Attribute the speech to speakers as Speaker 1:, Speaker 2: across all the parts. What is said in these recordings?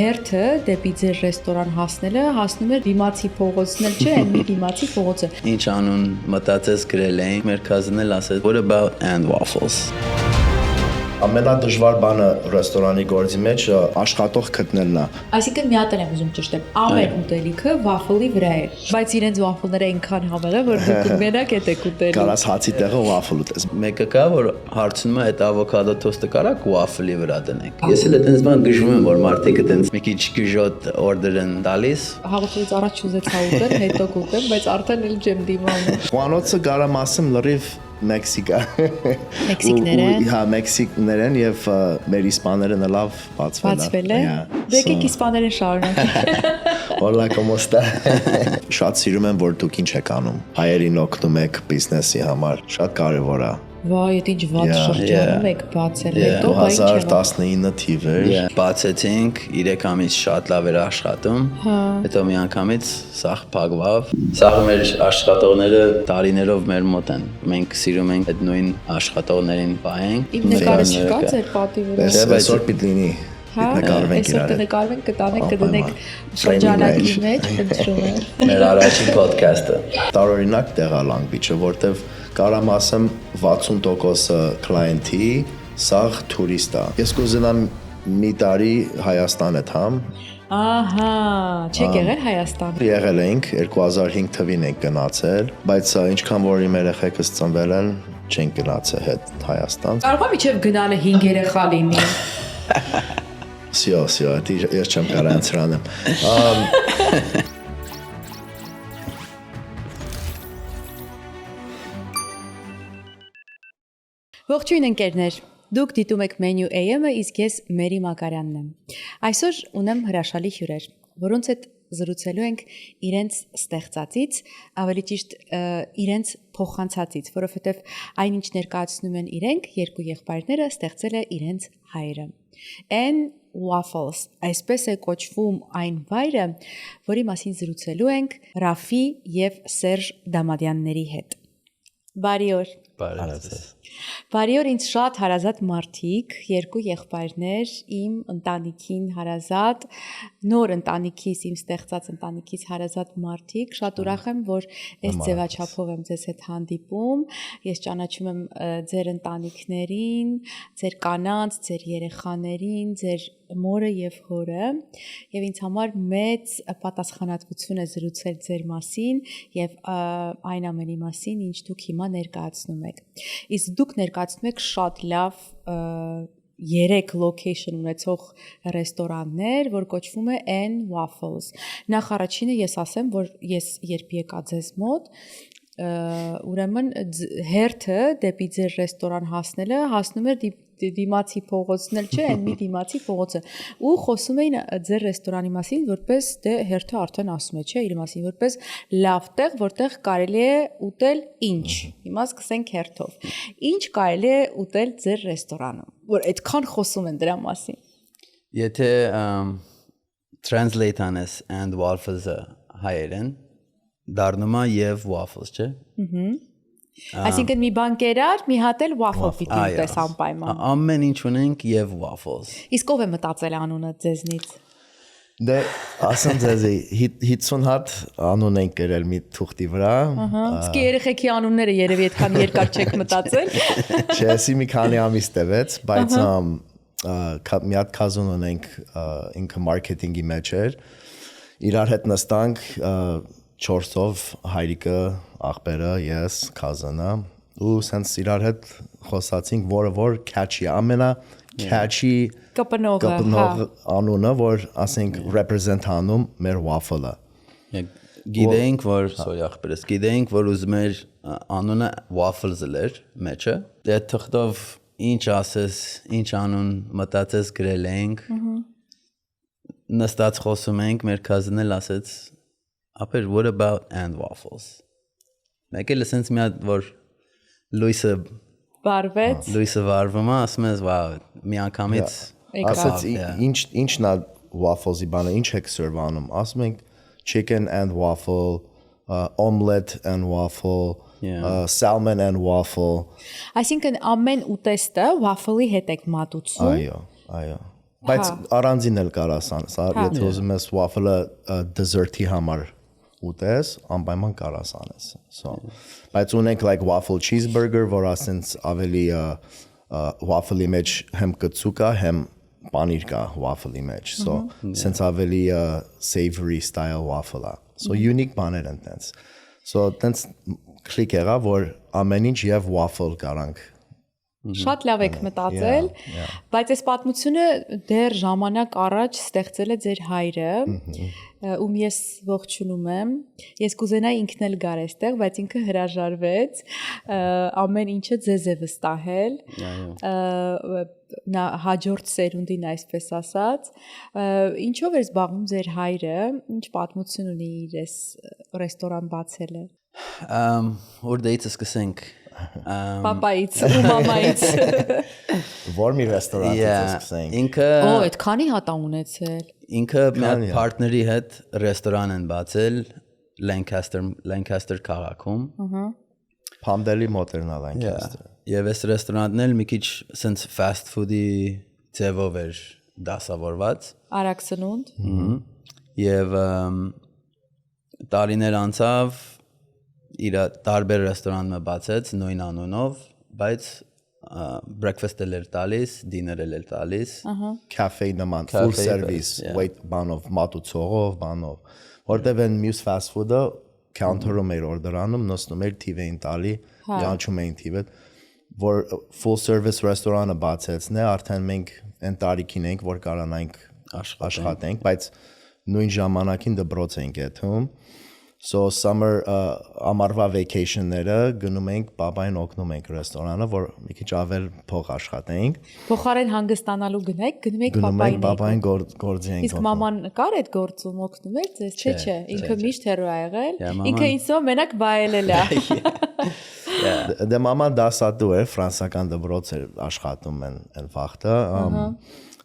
Speaker 1: հերթը դեպի ձեր ռեստորան հասնելը հասնում էր դիմացի փողոցն էլ չէ, այն մի դիմացի փողոցը։
Speaker 2: Ինչ անուն մտածես գրել էին, մեր cousin-ը ասեց, what about and waffles։
Speaker 3: Ամենադժվար բանը ռեստորանի գործի մեջ աշխատող գտնելն է։
Speaker 1: Այսինքն մի հատ եմ ուզում ճշտեմ, ամեն ուտելիքը waffle-ի վրա է, բայց իրենց waffle-ները այնքան համեղ է, որ դուք մենակ եք ուտելու։
Speaker 3: Կարաս հացի տեղը waffle ուտես։
Speaker 2: Մեկը կա, որ հարցնում է այդ ավոկադո թոստը կարաք waffle-ի վրա դնենք։ Ես էլ այդպես բան գժվում եմ, որ մարդիկ այդպես մի քիչ գժոտ օրդեր են տալիս։
Speaker 1: Հաղորդից առաջ ուզեցա ուտել, հետո կուտեմ, բայց արդեն էլ չեմ դիմանում։
Speaker 3: Խոհանոցը կարամ ասեմ լրիվ Մեքսիկա։
Speaker 1: Մեքսիկներեն։
Speaker 3: Հա, մեքսիկներեն եւ մեր իսպաներենը լավ
Speaker 1: բացվել է։ Դեկեք իսպաներեն շարունակեք։
Speaker 3: Hola, ¿cómo está? Շատ սիրում եմ, որ դուք ինչ եք անում։ Հայերին օգնում եք բիզնեսի համար։ Շատ կարևոր է։
Speaker 1: Վայ, այդ ինչ վատ շրջանում եք բացել հետո, բայց
Speaker 3: 2019 թիվեր։
Speaker 2: Բացեցինք, 3 ամիս շատ լավ էր աշխատում, հետո մի անգամից սաղ փակվավ։ Սաղ մեր աշխատողները տարիներով մեր մոտ են։ Մենք սիրում ենք այդ նույն աշխատողներին պահենք։
Speaker 1: Իմ նկարը չկա ձեր պատի վրա։
Speaker 3: Այսօր պիտի լինի։
Speaker 1: Հա, այսօր կնկարվենք, կտանենք, կդնենք շրջանակի մեջ, ընտրում եմ։
Speaker 2: Մեր առաջին podcast-ը։
Speaker 3: Տարօրինակ տեղ է Long Beach-ը, որտեվ կարամ ասեմ 60% կլիենտի սաղ տուրիստ է։ Ես կուզենամ մի տարի Հայաստան եմ։
Speaker 1: Ահա, չեք եղել Հայաստան։
Speaker 3: Եղել ենք 2005 թվին ենք գնացել, բայց ինչքան որ իմ երեխեքս ծնվել են, չենք գնացել հետ Հայաստան։
Speaker 1: Կարող է միջև գնալը 5 երեխա լինի։
Speaker 3: Սյո, ես չեմ կարող անցրանեմ։
Speaker 1: Ողջույն ընկերներ, դուք դիտում եք Menu AM-ը, իսկ ես Մերի Մակարյանն եմ։ Այսօր ունեմ հրաշալի հյուրեր, որոնց հետ զրուցելու ենք իրենց ստեղծածից, ավելի ճիշտ իրենց փոխանցածից, որովհետև այնինչ ներկայացնում են իրենք, երկու եղբայրները ստեղծել է իրենց հայրը։ And waffles, այսպես է կոչվում այն վայրը, որի մասին զրուցելու ենք Ռաֆի եւ Սերժ Դամադյանների հետ։ Բարի օր։ Բարի օր, ինձ շատ հարազատ մարդիկ, երկու եղբայրներ, իմ ընտանիքին հարազատ, նոր ընտանիքիս, իմ ստեղծած ընտանիքից հարազատ մարդիկ, շատ ուրախ եմ, որ այս ձևաչափով եմ ձեզ հետ հանդիպում, ես ճանաչում եմ ձեր ընտանիքներին, ձեր կանանց, ձեր երեխաներին, ձեր մորը եւ հորը, եւ ինձ համար մեծ պատասխանատվություն է զրուցել ձեր մասին եւ այն ամենի մասին, ինչ դուք հիմա ներկայացնում եք։ Իսկ դուք ներկայացնում եք շատ լավ 3 location ունեցող ռեստորաններ, որ կոչվում է And Waffles։ Նախ առաջինը ես ասեմ, որ ես երբ եկա ձեզ մոտ, ուրեմն հերթը դեպի ձեր ռեստորան հասնելը հասնում էր դիմացի փողոցն էլ չէ, այն մի դիմացի փողոցը ու խոսում էին ձեր ռեստորանի մասին, որպես դե հերթը արդեն ասում է, չէ, իր մասին, որպես լավ տեղ, որտեղ կարելի է ուտել ինչ։ Հիմա սկսենք հերթով։ Ինչ կարելի է ուտել ձեր ռեստորանում, որ այդքան խոսում են դրա մասին։
Speaker 2: Եթե translate անես and waffles-ը հայերեն, դառնում է եւ waffles, չէ։
Speaker 1: Այսինքն մի բան կերար, մի հատ էլ waffle պիտի ուտես անպայման։
Speaker 2: Ամեն ինչ ունենք եւ waffles։
Speaker 1: Իսկ ով է մտածել անունը ձեզնից։
Speaker 3: Դե ասեմ ձեզ 50 հատ անուն ենք գրել մի թուղթի վրա։
Speaker 1: Իսկ երեխեքի անունները երևի այդքան երկար չեք մտածել։
Speaker 3: Չէ, մի քանի ամիս տևեց, բայց մի հատ cousin ունենք, ինքը մարքեթինգի մեջ էր։ Իրար հետ նստանք 4-ով հայրիկը, աղբերը, ես, cousin-ը ու սենց իրար հետ խոսացինք, որ catchy, ամենա catchy կպնող անունը, որ ասենք represent անում մեր waffle-ը։
Speaker 2: Գիտեինք, որ sorry աղբերս, գիտեինք, որ ուզում էր անունը waffles-ը էր մեջը։ Դե թղթով ինչ ասես, ինչ անուն մտածես գրել ենք։ Նստած խոսում ենք, մեր cousin-ը ասեց Ապեր, what about and waffles։ Մեկ էլ ասենց մի հատ, որ լույսը վարվում է, ասում ես, վավ, մի անգամից
Speaker 3: ասեց, ինչն է waffles-ի բանը, ինչ եք սերվանում, ասում ենք chicken and waffle, omelette and waffle, salmon and waffle։
Speaker 1: Այսինքն ամեն ուտեստը waffle-ի հետ եք մատուցում։
Speaker 3: Այո։ Բայց առանձին էլ կարաս անես, եթե ուզում ես waffle-ը dessert-ի համար ուտես, անպայման կարաս անես։ So, բայց ունենք like waffle cheeseburger, որ ասենց ավելի waffle-ի մեջ հեմ կծու կա, հեմ պանիր կա waffle-ի մեջ։ So, sense ավելի savory style waffle-ա։ So unique բաներ են տենց։ So տենց click եղավ, որ ամեն ինչ եւ waffle կարանք
Speaker 1: Շատ լավ եք մտածել, բայց այս պատմությունը դեռ ժամանակ առաջ ստեղծել է ձեր հայրը, ում ես ողջունում եմ։ Ես կուզենայի ինքն էլ գար այստեղ, բայց ինքը հրաժարվեց, ամեն ինչը ձեզ է վստահել։ Նա հաջորդ սերունդին այսպես ասած, ինչով էր զբաղվում ձեր հայրը, ինչ պատմություն ունի իր այս ռեստորան բացելը։
Speaker 2: Որտեղից սկսենք
Speaker 1: Պապայից ու մամայից։
Speaker 3: Որ մի ռեստորանից սկսենք։
Speaker 2: Ինքը
Speaker 1: այդքանի հատ ունեցել։
Speaker 2: Ինքը մի հատ partner-ի հետ ռեստորան են բացել Lancaster քաղաքում։
Speaker 3: Palmdale-ի մոտ էր նա Lancaster։
Speaker 2: Եվ այս ռեստորանն էլ մի քիչ sense fast food-ի ձևով էր դասավորված։
Speaker 1: Արագ սնունդ։
Speaker 2: Եվ տարիներ անցավ իր տարբեր ռեստորաններ բացեց նույն անունով, բայց breakfast-ել էր տալիս, dinner-ել էր տալիս,
Speaker 3: cafe նման, full service, wait բանով, մատուցողով, բանով, որտեղ են մյուս fast food-ը counter-ում էր օրդերանում, նստում էր թիվ էին տալի, յանչում էին թիվը, որ full service ռեստորանը բացեցն է, արդեն մենք այն տարիքին ենք, որ կարանանք աշխատենք, բայց նույն ժամանակին դպրոց ենք եթում։ So summer ամառվա vacation-ները գնում ենք պապային օգնում ենք ռեստորանը, որ մի քիչ ավել փող աշխատենք։
Speaker 1: Փոխարեն հանգստանալու գնում եք
Speaker 3: գնում ենք պապային գործի ենք։
Speaker 1: Իսկ մաման կար այդ գործում օգնում էր ձեզ, չէ, ինքը միշտ հեռու ա եղել։ Ինքը ինձ մենակ բայելել է։
Speaker 3: Դե մաման դասատու էր, ֆրանսիական դպրոց էր աշխատում այն վաղտը։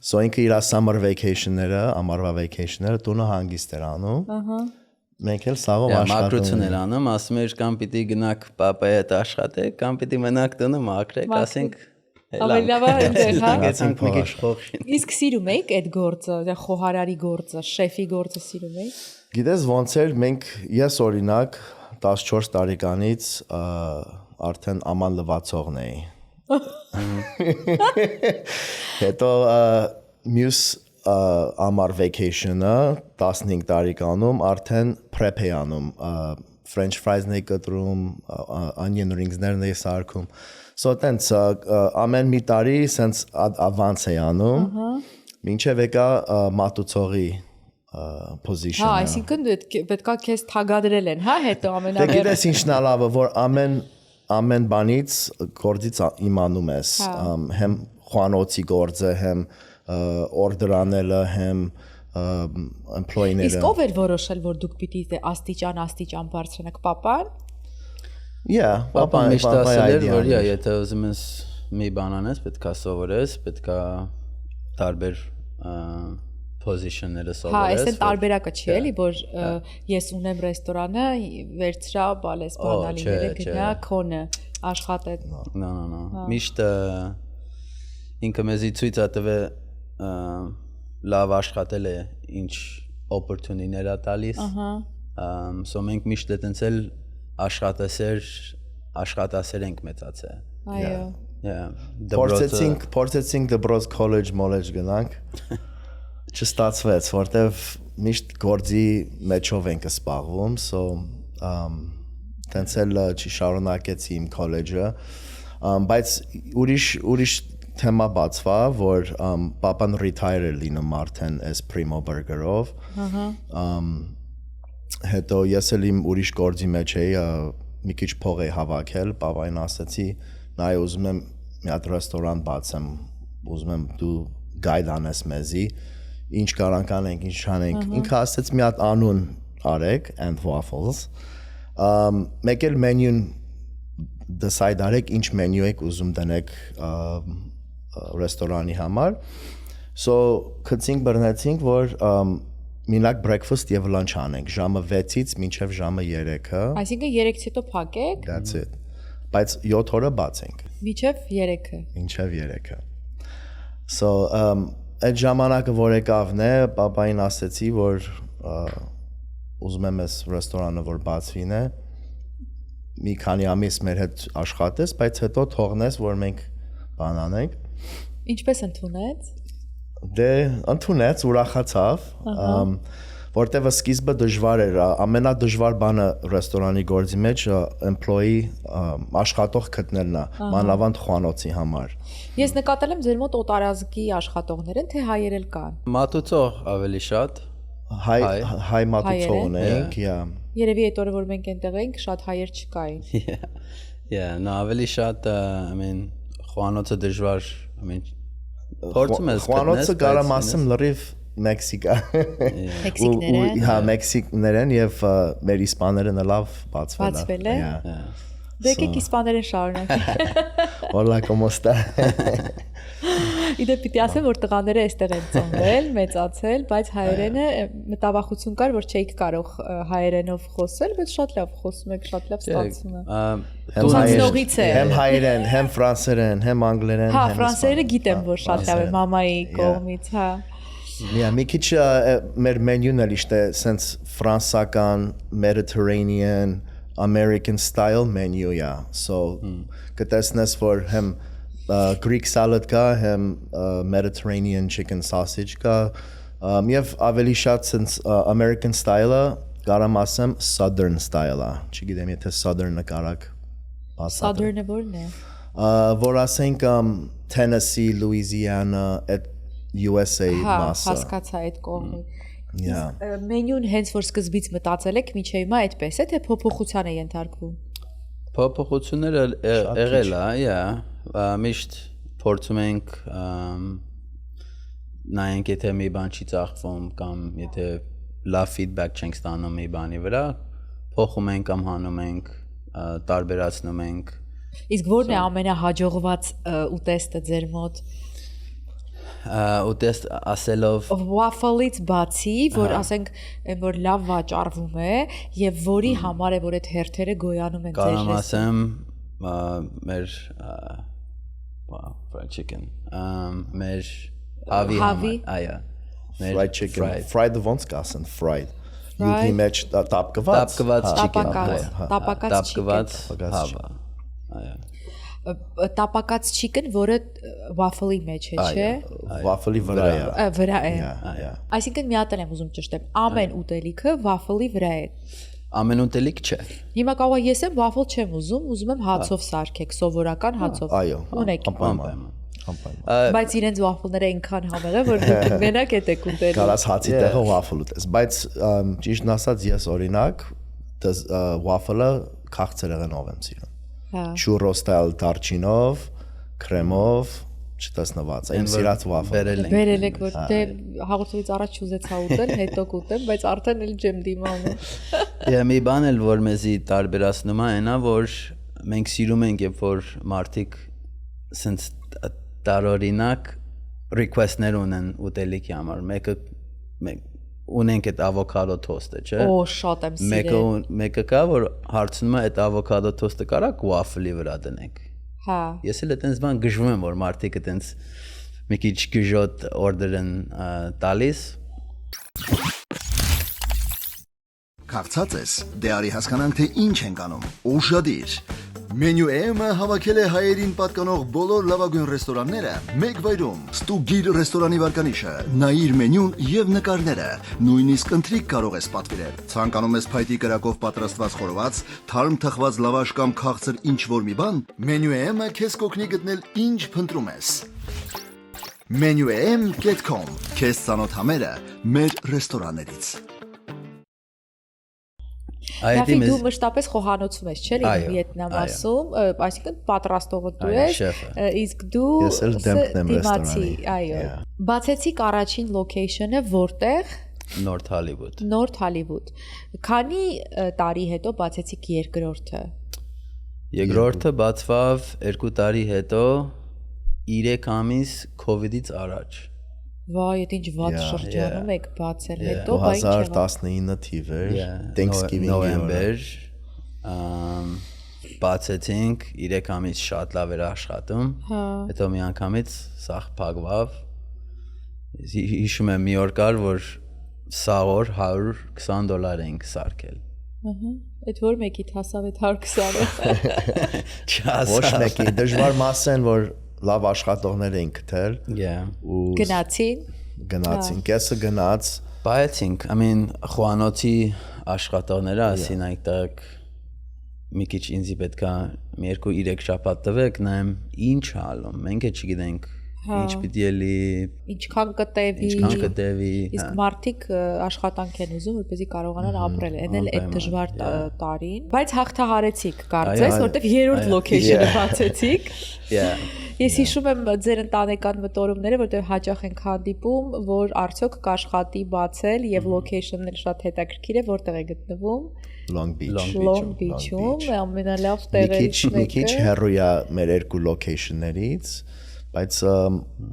Speaker 3: So ինքը իր summer vacation-ները, ամառվա vacation-ները տունը հանգիստ էր անում։ Մենք էլ սաղով աշխատում
Speaker 2: մակրություն էր անում, ասում էր կամ պիտի գնաք պապայի հետ աշխատեք, կամ պիտի մնաք տանը մաքրեք, ասենք
Speaker 1: ավելի լավ է այնտեղ, հա։
Speaker 2: Գեցանք մի քիչ փող։
Speaker 1: Իսկ սիրում եք այդ գործը, խոհարարի գործը, շեֆի գործը սիրում եք։
Speaker 3: Գիտես ոնց էր, մենք ես օրինակ 14 տարեկանից արդեն աման լվացողն էի։ Հետո մյուս ամառ vacation-ը 15 տարեկանում արդեն prep էի անում, french fries-ն էի կտրում, onion rings-ներն էի սարքում։ So տենց ամեն մի տարի sense advance էի անում, մինչև եկա մատուցողի position-ը։
Speaker 1: Հա, այսինքն պետքա քեզ թագադրել են, հա, հետո ամենավերջ։
Speaker 3: Դե գիտես ինչն է լավը, որ ամեն բանից գործից իմանում ես, հեմ խոանոցի գործը, հեմ օրդերանելը, հեմ employee-ները։
Speaker 1: Իսկ ով էր որոշել, որ դուք պիտի աստիճան բարձրանաք, պապան։
Speaker 3: Yeah,
Speaker 2: պապան միշտ ասել էր, որ եթե ուզում ես մի բան անես, պետք է սովորես, պետք է տարբեր position-ները սովորես։
Speaker 1: Հա, այսինքն տարբերակը չի էլի, որ ես ունեմ ռեստորանը, վերցրա, բալես բանալիները գնա, քոնը աշխատեց։
Speaker 2: No։ Միշտ ինքը մեզի ցույց է տվել լավ աշխատել է, ինչ opportunity-ներ է տալիս։ So մենք միշտ այտենց աշխատասեր ենք մեծացել։
Speaker 1: Այո։
Speaker 3: Փորձեցինք դպրոց college knowledge գնանք։ Չստացվեց, որտեվ միշտ գործի մեջով ենք սպառվում, so տենց էլ չշարունակեցի իմ college-ը, բայց ուրիշ թեմա բացվա, որ պապան retire լինում արդեն as Primo Burger-ով։ Հետո ես էլ իմ ուրիշ գործի մեջ էի, մի քիչ փող էի հավաքել, պապային ասացի, նայ ուզում եմ մի հատ ռեստորան բացեմ, ուզում եմ դու գայդ անես մեզի, ինչ կարանք անենք, ինչ չանենք։ Ինքը ասաց մի հատ անուն արեք and waffles։ Մեկ էլ մենյուն decide արեք ինչ մենյու եք ուզում դնեք ռեստորանի համար։ So քցինք բռնեցինք, որ մինակ breakfast եւ lunch անենք ժամը 6-ից մինչեւ ժամը 3-ը։
Speaker 1: Այսինքն 3-ից հետո փակեք։
Speaker 3: That's it։ Բայց 7 օրը բաց ենք։
Speaker 1: Մինչեւ 3-ը։
Speaker 3: Մինչեւ 3-ը։ So այդ ժամանակը որ եկավն է, պապային ասեցի, որ ուզում եմ ես ռեստորանը որ բացվին է, մի քանի ամիս մեր հետ աշխատես, բայց հետո թողնես, որ մենք բան անենք։
Speaker 1: Ինչպես ընդունեց։
Speaker 3: Դե ընդունեց, ուրախացավ, որտեվ սկիզբը դժվար էր, ամենադժվար բանը ռեստորանի գործի մեջ employee աշխատող գտնելն է, մանավանդ խոհանոցի համար։
Speaker 1: Ես նկատել եմ ձեր մոտ օտարազգի աշխատողներ են, թե հայեր էլ կան։
Speaker 2: Մատուցող ավելի շատ։
Speaker 3: Հայ մատուցող ունենք,
Speaker 1: Երևի այդ օրը որ մենք այնտեղ էինք, շատ հայեր չկային։
Speaker 2: Նա ավելի շատ, խոհանոցը դժվար, փորձում ես գտնես։
Speaker 3: Խոհանոցը կարամ ասեմ լրիվ Մեքսիկա։
Speaker 1: Մեքսիկներեն։
Speaker 3: Հա, մեքսիկներեն եւ մեր իսպաներենը լավ բացվել
Speaker 1: է։ Դեկեք իսպաներեն շարունակեք։
Speaker 3: Hola, ¿cómo está?
Speaker 1: Իդե պիտի ասեմ, որ տղաները այստեղ են ծնվել, մեծացել, բայց հայերենը մտավախություն կար, որ չէիք կարող հայերենով խոսել, բայց շատ լավ խոսում եք, շատ լավ ստացվում է։ Ծնողից է։
Speaker 3: Հեմ հայերեն, հեմ ֆրանսերեն, հեմ անգլերեն,
Speaker 1: հա, ֆրանսերենը գիտեմ, որ շատ լավ է մամայի կողմից, հա։
Speaker 3: Մի քիչ մեր մենյուն էլ իշտե sense ֆրանսական, Mediterranean, American style menu, so կտեսնես որ հեմ Greek salad կա, հեմ Mediterranean chicken sausage կա, եւ ավելի շատ sense American style-ը կարամ ասեմ southern style-ը, չգիտեմ եթե southern-ը կարակ ասած։
Speaker 1: Southern-ը որն է։
Speaker 3: Որ ասենք Tennessee, Louisiana, USA մասը։
Speaker 1: Հասկացա այդ կողմը։ Մենյուն հենց որ սկզբից մտածել եք, միջի հիմա այդպես է, թե փոփոխության է ենթարկվում։
Speaker 2: Փոփոխությունները եղել է, միշտ փորձում ենք նայենք եթե մի բան չի ծախվում կամ եթե լավ feedback չենք ստանում մի բանի վրա, փոխում ենք կամ հանում ենք, տարբերացնում ենք։
Speaker 1: Իսկ որն է ամենահաջողված ուտեստը ձեր մոտ։
Speaker 2: Ուտեստ ասելով
Speaker 1: waffle-ից բացի, որ ասենք որ լավ վաճառվում է եւ որի համար է որ այդ հերթերը գոյանում են ձեր
Speaker 2: Կարամ ասեմ մեր fried chicken մեր հավի այո
Speaker 3: fried chicken fried ոնց կասեն fried յուղի մեջ տապկված
Speaker 1: chicken այո տապակած chicken, որը waffle-ի մեջ է, չէ։
Speaker 3: Waffle-ի վրա է։
Speaker 1: Այսինքն մի հատ եմ ուզում ճշտեմ, ամեն ուտելիքը waffle-ի վրա է։
Speaker 2: Ամեն ուտելիք չէ։
Speaker 1: Հիմա կարող է ես եմ waffle չեմ ուզում եմ հացով սարքեք, սովորական հացով։
Speaker 3: Այո,
Speaker 1: ունեք։ Բայց իրենց waffle-ները այնքան համեղ է, որ դուք մենակ եք ուտել։
Speaker 3: Կարաս հացի տեղը waffle ուտես, բայց ճիշտն ասած ես օրինակ waffle-ը քաղցրեղենով եմ սիրում։ Churro style դարչինով, քրեմով, չտեսնված, այն սիրած waffle։
Speaker 1: Բերել եք, որ դե հաղորդումից առաջ ուզեցա ուտել, հետո կուտեմ, բայց արդեն էլ ջեմ դիմանում։
Speaker 2: Մի բան էլ որ մեզի տարբերացնում է, այնա որ մենք սիրում ենք, երբ որ մարդիկ sense տարօրինակ request-ներ ունեն ուտելիքի համար, մեկը ունենք այդ avocado toast-ը, չէ։
Speaker 1: Օ, շատ եմ սիրել։
Speaker 2: Մեկը կա, որ հարցնում է այդ avocado toast-ը կարա waffle-ի վրա դնենք։
Speaker 1: Հա։
Speaker 2: Ես էլ այտենց բան գժվում եմ, որ մարդիկ այտենց մի քիչ գժոտ order են տալիս։
Speaker 4: Քաղցած ես, դե արի հասկանանք թե ինչ ենք անում։ Ուշադիր։ Menu AM-ը հավաքել է հայերին պատկանող բոլոր լավագույն ռեստորանները մեկ վայրում։ Ստուգիր ռեստորանի վարկանիշը, նայիր մենյուն եւ նկարները, նույնիսկ ընթրիք կարող ես պատվիրել։ Ցանկանում ես փայտի կրակով պատրաստված խորոված, թարմ թխված լավաշ կամ քաղցր ինչ-որ մի բան, Menu AM-ը քեզ կօգնի գտնել ինչ փնտրում ես։ menuam.com Քեզ ծանոթ համերը մեր ռեստորաններից։
Speaker 1: Դավիթ, դու մշտապես խոհանոցում ես, չէ՞, Վիետնամ ասում, այսինքն պատրաստողը դու ես, իսկ դու
Speaker 3: ես էլ դեմքն եմ ռեստորանի,
Speaker 1: այո։ Բացեցիք առաջին location-ը որտեղ։
Speaker 2: North Hollywood։
Speaker 1: North Hollywood։ Քանի տարի հետո բացեցիք երկրորդը։
Speaker 2: Երկրորդը բացվավ 2 տարի հետո 3 ամիս COVID-ից առաջ։
Speaker 1: Վայ, այդ ինչ վատ շրջանում եք բացել հետո, բայց
Speaker 3: 2019 թիվեր, Thanksgiving
Speaker 2: նոյեմբեր, բացեցինք 3 ամիս շատ լավ էր աշխատում, հետո մի անգամից սաղ փակվավ Հիշում եմ մի օր կար, որ սաղ օր $120 էինք սարքել։
Speaker 1: Այդ որ մեկիդ հասավ այդ 120-ը։
Speaker 3: Ոչ մեկի դժվար մասը են, որ լավ աշխատողներ էին գտել ու գնացին, կեսը գնաց,
Speaker 2: բայեցինք, I mean, խոհանոցի աշխատողները ասին այդտեղ մի քիչ ինձի պետքա մի 2-3 շաբաթ տվեք, նայեմ ինչ ալում, մենք էլ չգիտենք ինչ պիտի էլի,
Speaker 1: ինչքան կտևի, իսկ մարդիկ աշխատանք են ուզում, որպեսզի կարողանան ապրել, այն էլ այդ դժվար տարին, բայց հաղթահարեցիք, կարծես, որտեվ երրորդ location-ը բացեցիք։ Ես հիշում եմ ձեր ընտանեկան մտորումները, որտեվ հաճախ ենք հանդիպում, որ արդյոք կաշխատի բացել եւ location-ն էլ շատ հետաքրքիր է, որտեղ է գտնվում։
Speaker 3: Long
Speaker 1: Beach-ում, ամենալավ տեղերից մեկը։
Speaker 3: Մի քիչ հեռու է մեր երկու location-ներից, բայց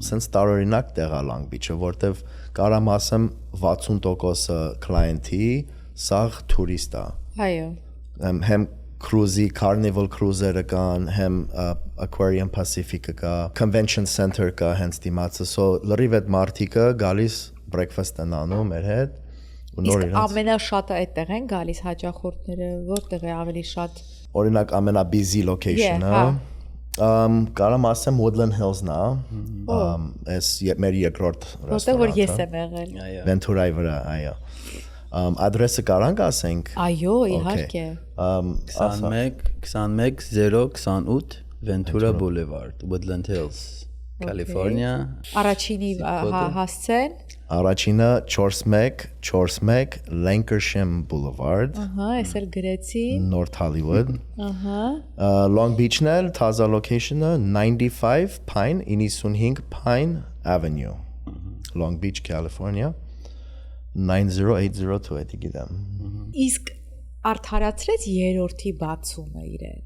Speaker 3: sense տարօրինակ տեղ է Long Beach-ը, որտեվ կարամ ասեմ 60% client-ի սաղ տուրիստ է։
Speaker 1: Այո։
Speaker 3: Հեմ cruise-ի Carnival cruise-երը կան, հեմ Aquarium Pacific-ը կա, Convention Center կա հենց դիմացը, so լրիվ այդ մարդիկը գալիս breakfast-ն անում մեր հետ։
Speaker 1: Իսկ ամենաշատը այդտեղ են գալիս հաճախորդները, որտեղ է ավելի շատ։
Speaker 3: Օրինակ ամենաբիզի location-ը կարամ ասեմ Woodland Hills-ն է, այս մեր երկրորդ ռեստորանը։ Որտեղ
Speaker 1: որ ես եմ եղել։
Speaker 3: Ventura-ի վրա, այո։ Ադրեսը կարանք ասենք։
Speaker 1: Այո, իհարկե։
Speaker 2: 21028 Ventura Boulevard, Woodland Hills, California։ Առաջինի
Speaker 1: հասցեն։
Speaker 3: Առաջինը 4141 Lancashire Boulevard։
Speaker 1: Այս էլ գրեցի։
Speaker 3: North Hollywood։ Long Beach-ն էլ թազա location-ը 95 Pine Avenue, Long Beach, California 90802 էդի գիտեմ։
Speaker 1: Իսկ արդարացրեց երրորդի բացումը իրեն։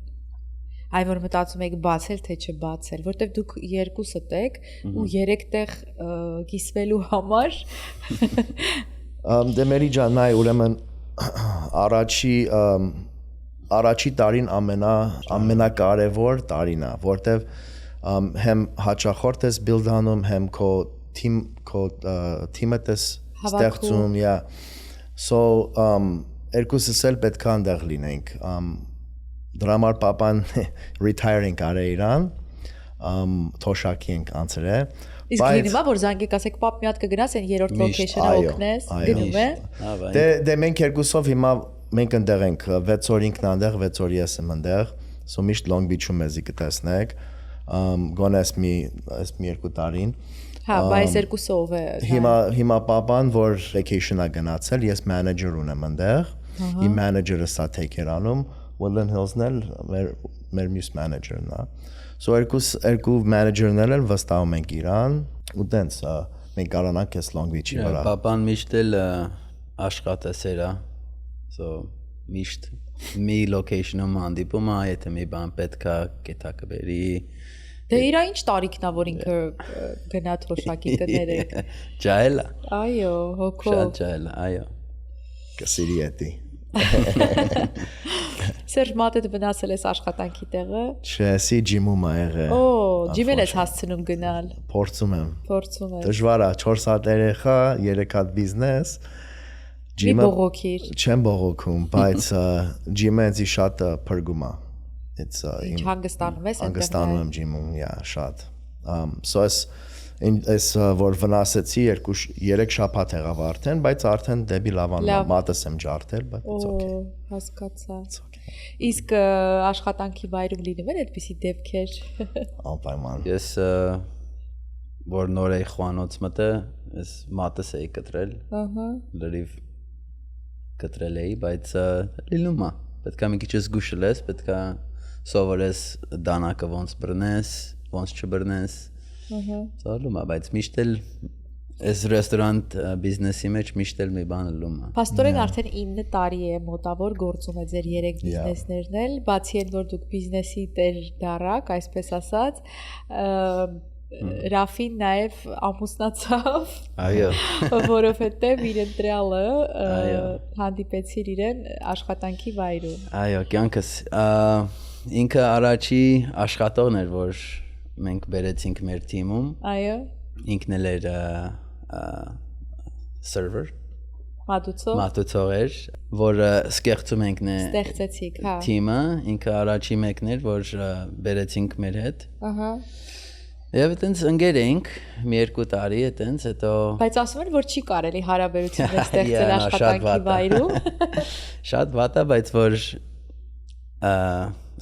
Speaker 1: Այ որ մտածում եք բացել թե չբացել, որտեվ դուք երկուսդ եք ու 3 տեղ կիսվելու համար
Speaker 3: դե մերի ջան, այ ուրեմն առաջի տարին ամենակարևոր տարին է, որտեվ հեմ հաճախորդ ես build անում, հեմ քո թիմը ես ստեղծում, so երկուսս էլ պետք է այնտեղ լինենք։ Դրա համար պապան retiring արել իրան, թոշակի ենք անցրել։
Speaker 1: Իսկ լինի որ զանգեք ասեք պապ մի հատ կգնաս այն երրորդ location-ը օգնես, գնում է։
Speaker 3: Դե մենք երկուսով հիմա մենք այնտեղ ենք 6 օր ինքն այնտեղ, 6 օր ես եմ այնտեղ, so միշտ Long Beach-ում մեզի կտեսնեք, գոնե այս մի 2 տարին։
Speaker 1: Հա, բայց երկուսով է։
Speaker 3: Հիմա պապան որ vacation-ա գնացել, ես manager ունեմ այնտեղ, իմ manager-ը սա take care անում, Woodland Hills-ն էլ մեր մյուս manager-ն է։ So երկու manager-ներ էլ վստահում ենք իրան, ու տենց մենք կարողանանք այս Long Beach-ի վրա։
Speaker 2: Պապան միշտ էլ աշխատասեր է, so միշտ մի location-ում հանդիպում է, եթե մի բան պետք է կետա կբերի։
Speaker 1: Դե իրա ինչ տարիքն է, որ ինքը գնա թոշակի կներեք։
Speaker 2: Ջահել է։
Speaker 1: Այո, հոգով։
Speaker 2: Շատ ջահել է, այո։
Speaker 3: Կսիրի էդի։
Speaker 1: Սերժ մատդ վնասել ես աշխատանքի տեղը։
Speaker 3: Չէ, սի ջիմում է եղել։
Speaker 1: Օ, ջիմել ես հասցնում գնալ։
Speaker 3: Փորձում եմ։
Speaker 1: Փորձում եմ։
Speaker 3: Դժվար է, 4 հատ երեխա, 3 հատ բիզնես։
Speaker 1: Ջիմը բողոքիր։
Speaker 3: Չեմ բողոքում, բայց ջիմը ինձ շատ փրկում է։
Speaker 1: Ինչ հանգստանում ես այնտեղ։
Speaker 3: Հանգստանում եմ ջիմում, շատ։ So այս որ վնասեցի 2-3 շաբաթ եղավ արդեն, բայց արդեն դեպի լավանում մատս եմ ջարդել, բայց it's okay։
Speaker 1: Հասկացա։ Իսկ աշխատանքի վայրում լինում են այդպիսի դեպքեր։
Speaker 3: Անպայման։
Speaker 2: Ես որ նոր էի խոհանոց մտը, ես մատս էի կտրել։ Լրիվ կտրել էի, բայց լինում է։ Պետք է մի քիչ զգուշ լես, պետք է սովորես դանակը ոնց բռնես, ոնց չբռնես։ Սովորում է, բայց միշտ էլ այս ռեստորանտ բիզնեսի մեջ միշտ էլ մի բան լում է։
Speaker 1: Փաստորեն արդեն 9 տարի է մոտավոր գործում է ձեր 3 բիզնեսներն էլ, բացի այն որ դուք բիզնեսի տեր դարակ, այսպես ասած, Ռաֆին նաև ամուսնացավ։
Speaker 2: Այո։
Speaker 1: Որովհետև իր ընտրյալը հանդիպեցիր իրեն աշխատանքի վայրում։
Speaker 2: Այո, կյանքս ինքը առաջի աշխատողն էր, որ մենք բերեցինք մեր թիմում։
Speaker 1: Այո։
Speaker 2: Ինքն էլ էր server
Speaker 1: Մատուցող
Speaker 2: էր, որը սկեղծում ենք նե
Speaker 1: ստեղծեցիք, հա։
Speaker 2: թիմը, ինքը առաջի մեկն էր, որ բերեցինք մեր հետ։
Speaker 1: Ահա։
Speaker 2: Եվ այտենց ընկեր էինք մի 2 տարի այտենց, հետո
Speaker 1: Բայց ասում են, որ չի կարելի հարաբերություններ ստեղծել
Speaker 2: Yeah, no, շատ
Speaker 1: աշխատանքի
Speaker 2: վատ է։
Speaker 1: վայրում։
Speaker 2: շատ վատ է, բայց որ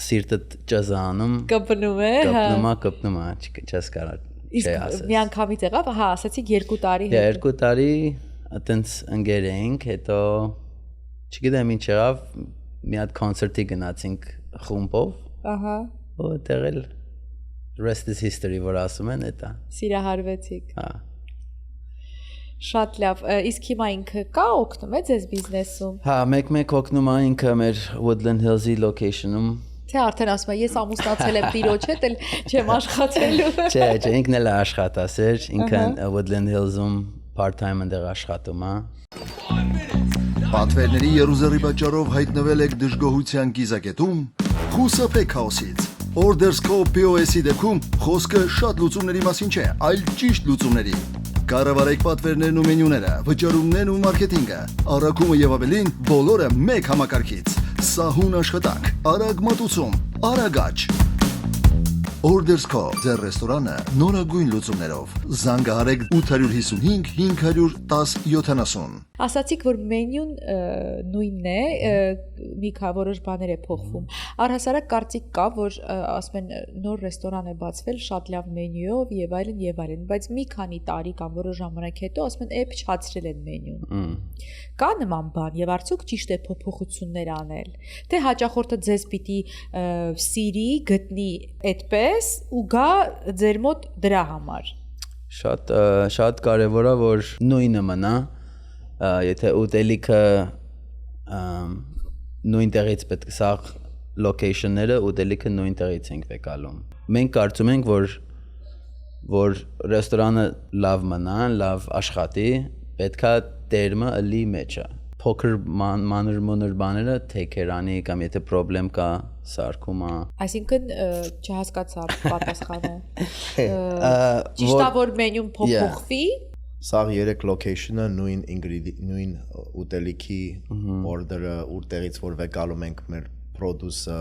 Speaker 2: սիրտը ճզանում,
Speaker 1: Կպնում է, հա։
Speaker 2: կպնում է, չես կարող չի
Speaker 1: Իսկ
Speaker 2: ասես։
Speaker 1: մի անգամից եղավ, հա, ասացիք 2 տարի
Speaker 2: Դե
Speaker 1: հետ։
Speaker 2: 2 տարի այտենց ընկեր էինք, հետո չգիտեմ ինչ եղավ, մի հատ կոնցերտի գնացինք խումբով,
Speaker 1: Ահա։
Speaker 2: ու այդտեղ էլ rest is history որ ասում են, էտա։
Speaker 1: Սիրահարվեցիք։
Speaker 2: Հա։
Speaker 1: Շատ լավ։ Իսկ հիմա ինքը կա օգնում է ձեզ բիզնեսում։
Speaker 2: Հա, մեկ օգնում է ինքը մեր Woodland Hills-ի location-ում։
Speaker 1: Թե արդեն ասում է, ես ամուսնացել եմ տիրոջ հետ, էլ չեմ աշխատելու։
Speaker 2: Չէ, ինքն էլ է աշխատասեր, ինքը Woodland Hills-ում part-time ընդեղ աշխատում է։
Speaker 4: Պատվերների երուզերի պատճառով հայտնվել եք դժգոհության կիզակետում, խուսափեք քաոսից։ Orders Co POS-ի դեպքում խոսքը շատ լուծումների մասին չէ, այլ ճիշտ լուծումների։ Կառավարեք պատվերներն ու մենյուները, վճարումներն ու մարքեթինգը, առաքումը եւ ավելին բոլորը մեկ համակարգից։ Սահուն աշխատանք, արագ մատուցում, արագ աճ։ Orders Co ձեր ռեստորանը նորագույն լուծումներով։ Զանգահարեք 855 510 70։
Speaker 1: Ասացիք, որ մենյուն նույնն է, մի որոշ բաներ է փոխվում։ Առհասարակ կարծիք կա, որ ասում են նոր ռեստորան է բացվել շատ լավ մենյուով եւ այլն, բայց մի քանի տարի կամ որոշ ժամանակ հետո ասում են փչացրել են մենյուն։ Կա նման բան եւ արդյոք ճիշտ է փոփոխություններ անել։ Թե հաճախորդը ձեզ պիտի սիրի, գտնի այդպես ու գա ձեր մոտ դրա համար։
Speaker 2: Շատ կարևոր է որ նույնը մնա, եթե ուտելիքը նույն տեղից պետք է սաղ location-ները ուտելիքը նույն տեղից ենք վեկալում։ Մենք կարծում ենք որ ռեստորանը լավ մնա, լավ աշխատի, պետքա տերմը ըլի մեջը։ Փոքր մանր բաները թեքերանի կամ եթե խնդրեմ կա սարքումա։
Speaker 1: Այսինքն չհասկացա պատասխանը։ Ճիշտ է որ մենյուն փոփոխվի։
Speaker 3: Սա 3 location-ը նույն ուտելիքի order-ը, որտեղից որ վեկալում ենք մեր produce-ը,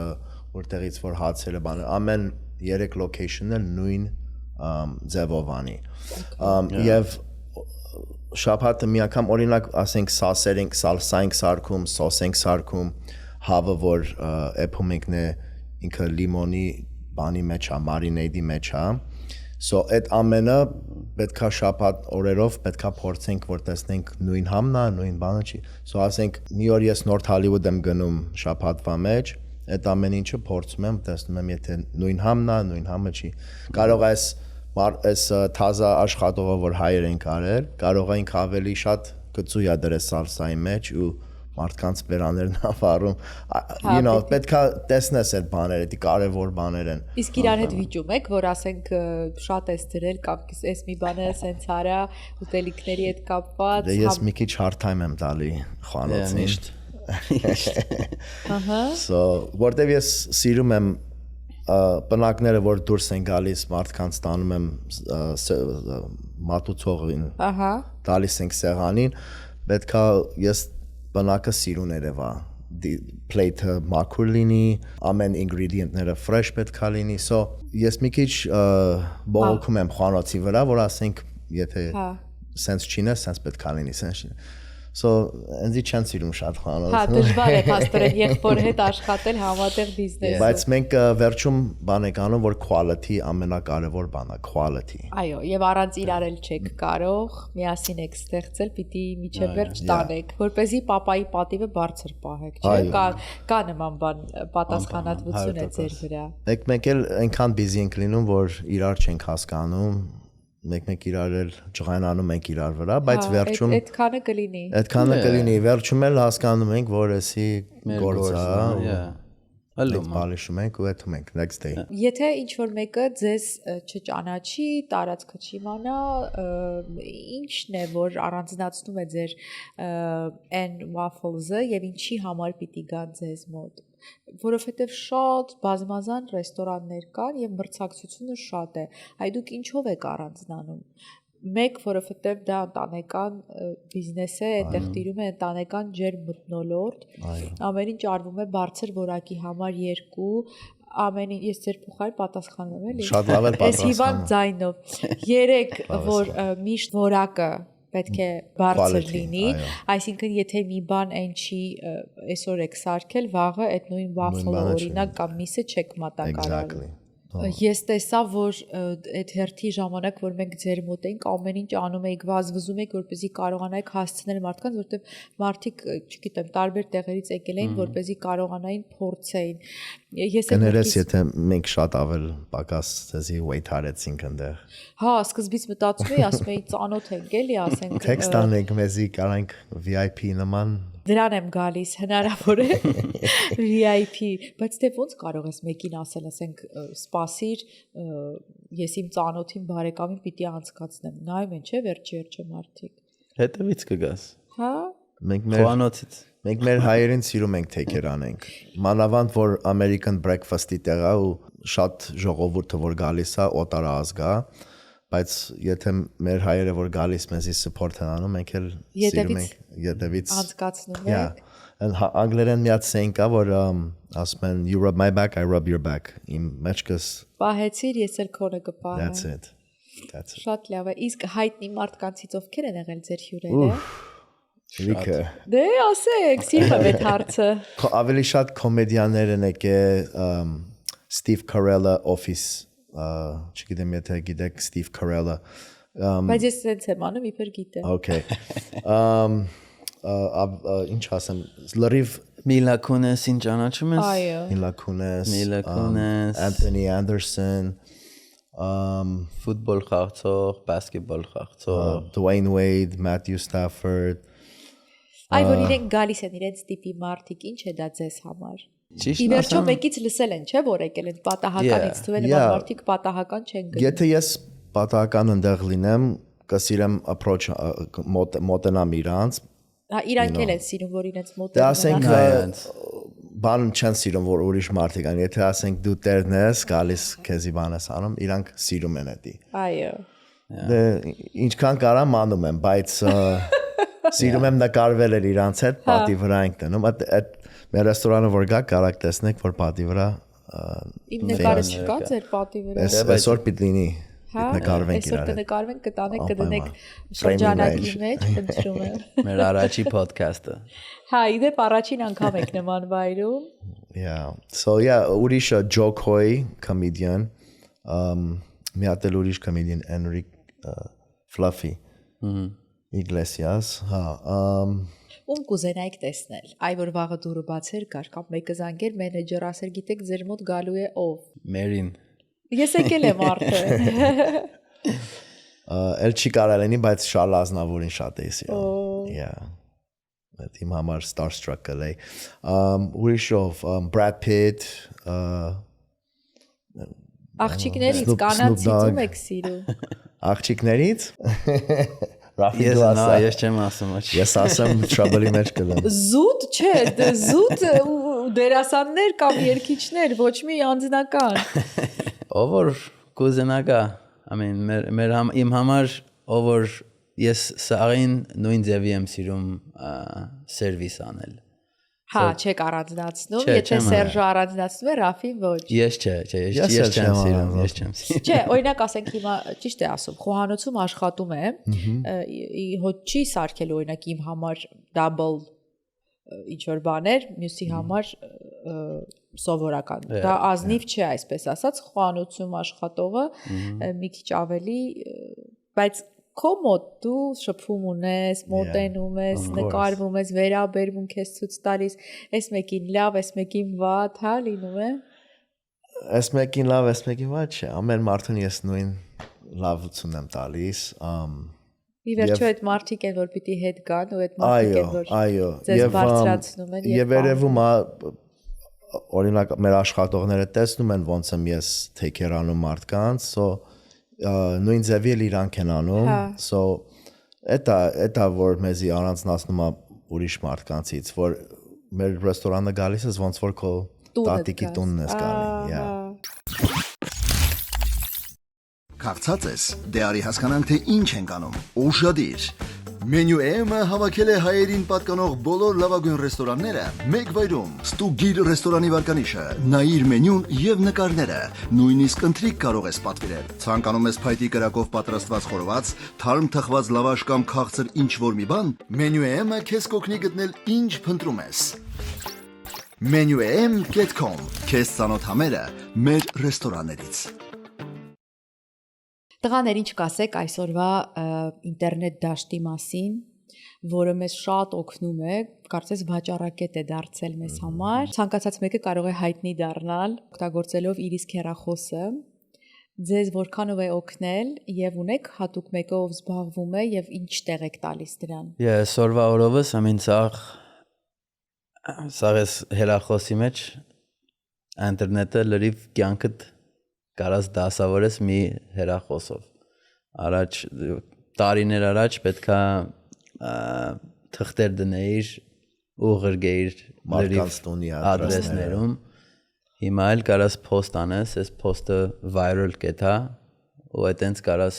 Speaker 3: որտեղից որ հացերը բանը, ամեն 3 location-ը նույն ձևով անի։ Եվ շաբաթը մի անգամ օրինակ ասենք սասեր ենք, սալսա ենք սարքում, սոս ենք սարքում, հավը որ էփում ենք ինքը լիմոնի բանի մեջ է, մարինեյդի մեջ է։ So այդ ամենը պետքա շաբաթ օրերով պետքա փորձենք որ տեսնենք նույն համն է, նույն բանը չի։ So ասենք մի օր ես North Hollywood եմ գնում շաբաթվա մեջ, այդ ամեն ինչը փորձում եմ, տեսնում եմ եթե նույն համն է, նույն համը չի։ Կարող է այս թազա աշխատողը որ հայեր են կարել, կարող է ինք ավելի շատ գծույա դրել սալսայի մեջ ու մարդկանց բերաներն ավարում, պետքա տեսնես այդ բաները, դա կարևոր բաներ են։
Speaker 1: Իսկ իրար հետ վիճում եք, որ ասենք շատ էս դրել կամ էս մի բանը սենց արա ուտելիքների հետ կապված։
Speaker 3: Դե ես մի քիչ hard time եմ տալի խանութին։ Ահա։ So, որտեվ ես սիրում եմ բնակները որ դուրս են գալիս մարդկանց տանում եմ մատուցողին տալիս ենք սեղանին պետքա ես բնակը սիրուն երևա plate-ը մաքուր լինի ամեն ingredient-ները fresh պետքա լինի so ես մի քիչ բողոքում եմ խանութի վրա որ ասենք եթե sense չինը sense պետքա լինի sense So, ինձ չեն սիրում շատ խանութ։
Speaker 1: Հա, դժվար է փաստորեն եղբոր հետ աշխատել համատեղ բիզնեսում։
Speaker 3: Բայց մենք վերջում բան ենք անում, որ quality ամենակարևոր բանն է, quality։
Speaker 1: Այո, եւ առանց իրար էլ չեք կարող, միասին եք ստեղծել, պիտի միջև վերջ տանեք, որպեսզի papayi պատիվը բարձր պահեք, չէ՞։ Կա նման բան, պատասխանատվություն է ձեր վրա։
Speaker 3: Մենք էլ այնքան busy ենք լինում, որ իրար չենք հասկանում մեկ իրար էլ ջղայնանում ենք իրար վրա, բայց վերջում
Speaker 1: այդքանը
Speaker 3: կլինի, վերջում էլ հասկանում ենք, որ էսի գործա, բալիշում ենք ու էթում ենք next day։
Speaker 1: Եթե ինչ-որ մեկը ձեզ չճանաչի, տարածքը չիմանա, ինչն է, որ առանձնացնում է ձեր N Waffles-ը եւ ինչի համար պիտի գան ձեզ մոտ։ Որովհետև շատ բազմազան ռեստորաններ կան եւ մրցակցությունը շատ է։ Այ դուք ինչով եք առանձնանում։ մեկ, որովհետև դա ընտանեկան բիզնես է, այդտեղ տիրում է ընտանեկան ջերմմթնոլորտ, ամեն ինչ արվում է բարձր որակի համար 2, ամեն ինչ ես ձեր փոխարեն պատասխանում եմ, էլի։
Speaker 3: Շատ լավ էր
Speaker 1: Այս հիվանդ ձայնով 3, որ միշտ որակը պետք է բարձր լինի, այսինքն եթե մի բան այն չի այսօր եք սարքել, վաղը այդ նույն բաֆլո օրինակ կամ միսը չեք մատակարարում։ Ես տեսա, որ այդ հերթի ժամանակ, որ մենք ձեր մոտ էինք, ամեն ինչ անում էիք, վազվզում էիք, որպեսզի կարողանայիք հասցնել մարդկանց, որտեղ մարդիկ, չգիտեմ, տարբեր տեղերից եկել էին, որպեսզի կարողանային փորձեին։
Speaker 3: Կներես, եթե մենք շատ ավել պակաս ցեզի wait արեցինք այնտեղ։
Speaker 1: Հա, սկզբից մտածում էի, ասում էի ծանոթ ենք, էլի, ասենք։
Speaker 3: Տեքստ անենք մեզի կարանք VIP նման։
Speaker 1: Դրան եմ գալիս, հնարավոր է VIP, բայց դե ոնց կարող ես մեկին ասել, ասենք, սպասիր, ես իմ ծանոթին բարեկամին պիտի անցկացնեմ։ Նայում են, չէ, վերջի մարդիկ։
Speaker 2: Հետևից կգաս։
Speaker 1: Հա։
Speaker 3: Մենք մեր հայերին սիրում ենք թեքեր անենք։ Մանավանդ որ American breakfast-ի տեղա ու շատ ժողովուրդը որ գալիս է, օտար ազգա, բայց եթե մեր հայերը որ գալիս մեզի support են անում, մենք էլ սիրում ենք յետևից
Speaker 1: անցկացնում ենք։
Speaker 3: Անգլերեն միած saying կա, որ ասում են you rub my back, I rub your back։ Իմ մեջքս
Speaker 1: պահեցիր, ես էլ քոնը կպահեմ։
Speaker 3: That's it։
Speaker 1: Շատ լավ է։ Իսկ հայտնի մարդկանցից ովքեր են եղել ձեր հյուրերը։
Speaker 3: Լիքը։
Speaker 1: Դե ասեք, սիրում եմ այդ հարցը։
Speaker 3: Ավելի շատ կոմեդիաներ են եկել Steve Carell Office, չգիտեմ եթե գիտեք Steve Carell։
Speaker 1: Բայց ես sense եմ անում, իբր գիտեմ։
Speaker 3: Okay։ Ինչ ասեմ, լրիվ
Speaker 2: Mila Kunis-ին ճանաչում ես։
Speaker 1: Այո։
Speaker 3: Mila Kunis, Anthony Anderson,
Speaker 2: ֆուտբոլ խաղացող, բասկետբոլ խաղացող,
Speaker 3: Dwayne Wade, Matthew Stafford։
Speaker 1: Այ որ իրենք գալիս են իրենց տիպի մարդիկ, ինչ է դա ձեզ համար։
Speaker 2: Ճիշտ
Speaker 1: Իվերջո մեկից լսել են, չէ՞ որ եկել են պատահականից, թվում է մարդիկ պատահական չեն գնում։
Speaker 3: Եթե ես պատահական ընդեղ լինեմ, կսիրեմ approach մոտենամ իրանց։
Speaker 1: Հա, իրանք էլ են սիրում, որ իրենց մոտ
Speaker 3: Դե ասենք բան չեն սիրում, որ ուրիշ մարդիկ են։ Եթե ասենք դու տերն ես, գալիս քեզի բան ես անում, իրանք սիրում են դա։
Speaker 1: Այո։
Speaker 3: Դե ինչքան կարամ անում եմ, բայց սիրում եմ նկարվել էլ իրանց հետ, պատի վրա ենք տնում։ Այդ մեր ռեստորանը որ գա, կարաք տեսնեք, որ պատի վրա
Speaker 1: Իմ նկարը չկա ձեր պատի վրա։
Speaker 3: Այսօր պիտի լինի։ Նկարվենք
Speaker 1: իրար։ Այսօր կնկարվենք, կտանենք, կդնենք շրջանակի մեջ, ընտրում եմ։
Speaker 2: Մեր առաջի podcast-ը։
Speaker 1: Հա, իդեպ առաջին անգամ եք նման վայրում։
Speaker 3: Yeah. So yeah, ուրիշ Joe Coy comedian, մի հատ էլ ուրիշ comedian Enric Fluffy Iglesias, հա,
Speaker 1: Ում կուզենայիք տեսնել։ Այ որ վաղը դուրը բացեր կար կամ մեկը զանգեր մենեջեր ասեր, գիտեք ձեր մոտ գալու է ով։
Speaker 2: Մերին։
Speaker 1: Ես եկել եմ արդեն։
Speaker 3: Էլ չի կարա լինի, բայց շալ ազնավուրին շատ է սիրում։ Yeah. Իմ համար starstruck կլեի։ Ուրիշով Brad Pitt,
Speaker 1: Աղջիկներից կանանցից ում եք սիրում։
Speaker 3: Աղջիկներից։
Speaker 2: Ես չեմ ասում։
Speaker 3: Ես ասեմ trouble-ի մեջ կլեմ։
Speaker 1: Զուտ չէ, զուտ դերասաններ կամ երգիչներ, ոչ մի անձնական։
Speaker 2: Ով որ կուզենա, իմ համար ով որ ես սաղին նույն ձևի եմ սիրում սերվիս անել։
Speaker 1: Հա, չեք առանձնացնում, եթե Սերժը առանձնացնում է, Ռաֆին ոչ։
Speaker 2: Ես չեմ սիրում։
Speaker 1: Չէ, օրինակ ասենք հիմա ճիշտ է ասում, խոհանոցում աշխատում եմ, հոչ չի սարքել օրինակ իմ համար double ինչ որ բաներ, մյուսի համար սովորական։ Դա ազնիվ չէ, այսպես ասած, խոհանոցում աշխատողը մի քիչ ավելի, բայց քո մոտ դու շփում ունես, մոտենում ես, նկարվում ես, վերաբերվում քեզ ցույց տալիս, այս մեկին լավ, այս մեկին վատ, հա, լինում է։
Speaker 3: Այս մեկին լավ, այս մեկին վատ չէ։ Ամեն մարդուն ես նույն լավություն եմ տալիս։
Speaker 1: Ի վերջո այդ մարդիկ են, որ պիտի հետ գան, ու այդ մարդիկ են, որ ձեզ բարձրացնում են։
Speaker 3: Եվ երևում է օրինակ մեր աշխատողները տեսնում են ոնց եմ ես take care անում մարդկանց, so նույն ձևի էլ իրանք են անում, so էտա որ մեզի առանձնացնում է ուրիշ մարդկանցից, որ մեր ռեստորանը գալիս ես ոնց որ քո տատիկի տունն ես գալի,
Speaker 4: Քաղցած ես, դե արի հասկանանք թե ինչ ենք անում։ Ուշադիր։ Menu AM-ը հավաքել է հայերին պատկանող բոլոր լավագույն ռեստորանները մեկ վայրում։ Ստուգիր ռեստորանի վարկանիշը, նայիր մենյուն եւ նկարները, նույնիսկ ընթրիք կարող ես պատվիրել։ Ցանկանում ես փայտի կրակով պատրաստված խորոված, թարմ թխված լավաշ կամ քաղցր ինչ-որ մի բան, Menu AM-ը քեզ կօգնի գտնել ինչ փնտրում ես։ menuam.com Քեզ ծանոթ համերը մեր ռեստորաններից։
Speaker 1: Տղաներ, ինչ կասեք այսօրվա ինտերնետ դաշտի մասին, որը մեզ շատ օգնում է, կարծես վաճառակետ է դարձել մեզ համար։ Ցանկացած մեկը կարող է հայտնի դառնալ, օգտագործելով իր իսկ հեռախոսը։ Ձեզ որքանով է օգնել եւ ունեք հատուկ մեկը ով զբաղվում է եւ ինչ տեղ եք տալիս դրան։
Speaker 2: Այսօրվա օրովս ամեն սաղ ես հեռախոսի մեջ ինտերնետը լրիվ կյանքդ կարաս դասավորես մի հեռախոսով։ Առաջ տարիներ առաջ պետքա թղթեր դնեիր ու ղրգեիր
Speaker 3: մարդկանց տունի
Speaker 2: ադրեսներում։ Հիմա էլ կարաս post անես, այս post-ը viral կեթա ու այտենց կարաս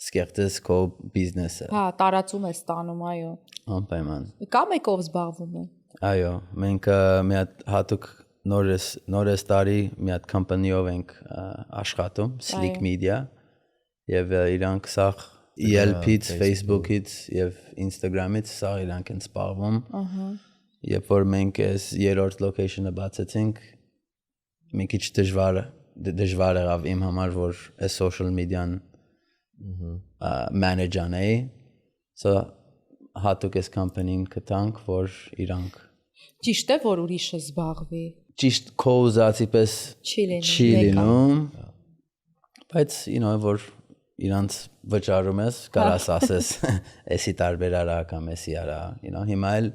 Speaker 2: սկեղտես քո բիզնեսը։
Speaker 1: Հա, տարածում է ստանում, այո։
Speaker 2: Անպայման։
Speaker 1: Կա մեկ ով զբաղվում է։
Speaker 2: Այո, մենք մի հատ հատուկ նորես տարի մի հատ կամպանիով ենք աշխատում, Slick Media, եւ իրանք սաղ ELP-ից, Facebook-ից եւ Instagram-ից սաղ իրանք են զբաղվում։ Երբ որ մենք այս երրորդ location-ը բացեցինք, մի քիչ դժվար եղավ իմ համար, որ այս social media-ն manage անեի, so հատուկ այս կամպանին կտանք, որ իրանք
Speaker 1: Ճիշտ է, որ ուրիշը զբաղվի։
Speaker 2: Ճիշտ քո ուզածի պես չի լինում, բայց որ իրանց վճարում ես, կարաս ասես, էսի տարբերարա կամ էսի արա, հիմա էլ